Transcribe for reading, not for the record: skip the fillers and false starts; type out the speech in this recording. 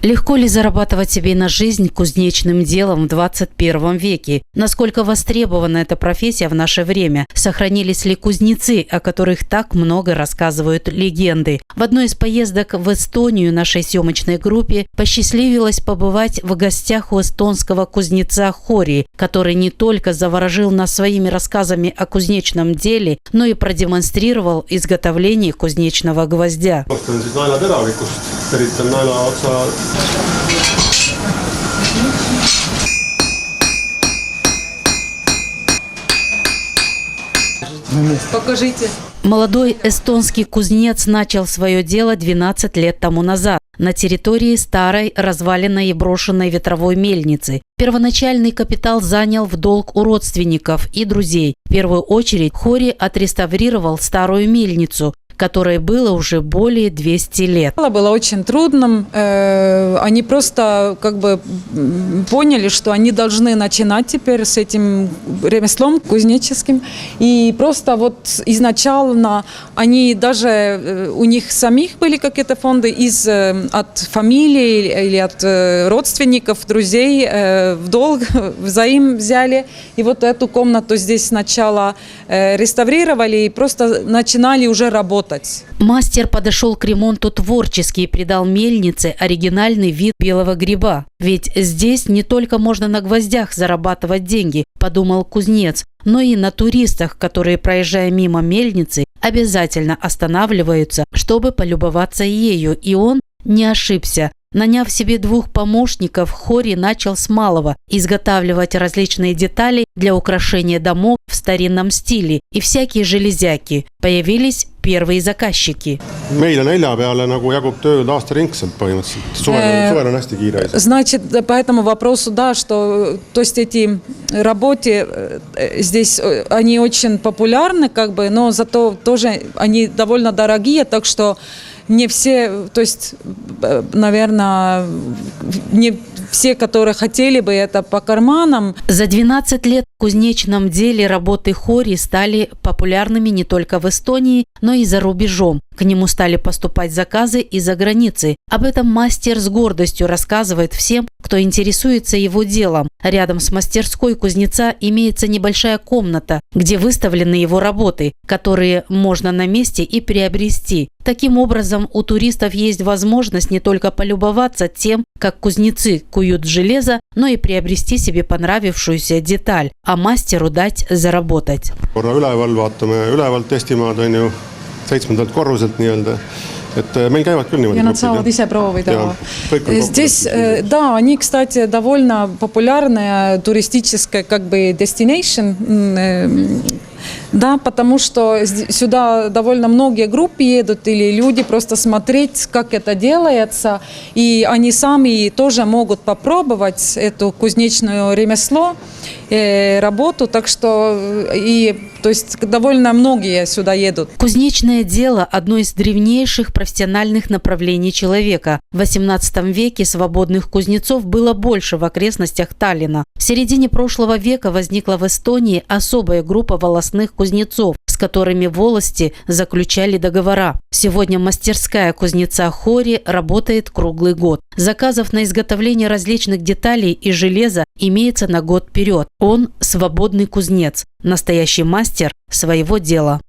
Легко ли зарабатывать себе на жизнь кузнечным делом в 21 веке? Насколько востребована эта профессия в наше время? Сохранились ли кузнецы, о которых так много рассказывают легенды? В одной из поездок в Эстонию нашей съемочной группе посчастливилось побывать в гостях у эстонского кузнеца Хори, который не только заворожил нас своими рассказами о кузнечном деле, но и продемонстрировал изготовление кузнечного гвоздя. Покажите. Молодой эстонский кузнец начал свое дело 12 лет тому назад на территории старой, разваленной и брошенной ветровой мельницы. Первоначальный капитал занял в долг у родственников и друзей. В первую очередь Хори отреставрировал старую мельницу, которой было уже более 200 лет. Было очень трудно. Они просто поняли, что они должны начинать теперь с этим ремеслом кузнеческим. И просто изначально они даже, у них самих были какие-то фонды от фамилии или от родственников, друзей в долг, взаим взяли. И эту комнату здесь сначала реставрировали и просто начинали уже работать. Мастер подошел к ремонту творчески и придал мельнице оригинальный вид белого гриба. Ведь здесь не только можно на гвоздях зарабатывать деньги, подумал кузнец, но и на туристах, которые, проезжая мимо мельницы, обязательно останавливаются, чтобы полюбоваться ею. И он не ошибся. Наняв себе 2 помощников, Хори начал с малого – изготавливать различные детали для украшения домов в старинном стиле и всякие железяки. Появились первые заказчики. Значит, по этому вопросу, да, что эти работы здесь, они очень популярны, но зато тоже они довольно дорогие, так что не все, наверное, не все, которые хотели бы это по карманам. За 12 лет в кузнечном деле работы Хори стали популярными не только в Эстонии, но и за рубежом. К нему стали поступать заказы из-за границы. Об этом мастер с гордостью рассказывает всем, кто интересуется его делом. Рядом с мастерской кузнеца имеется небольшая комната, где выставлены его работы, которые можно на месте и приобрести. Таким образом, у туристов есть возможность не только полюбоваться тем, как кузнецы куют железо, но и приобрести себе понравившуюся деталь, а мастеру дать заработать. И nad saavad ise proovida. Здесь, да, они, кстати, довольно популярная туристическая destination. Да, потому что сюда довольно многие группы едут или люди просто смотреть, как это делается. И они сами тоже могут попробовать эту кузнечную ремесло, работу. Так что довольно многие сюда едут. Кузнечное дело – одно из древнейших профессиональных направлений человека. В XVIII веке свободных кузнецов было больше в окрестностях Таллина. В середине прошлого века возникла в Эстонии особая группа волосных кузнецов, с которыми волости заключали договора. Сегодня мастерская кузнеца Хори работает круглый год. Заказов на изготовление различных деталей и железа имеется на год вперед. Он свободный кузнец, настоящий мастер своего дела.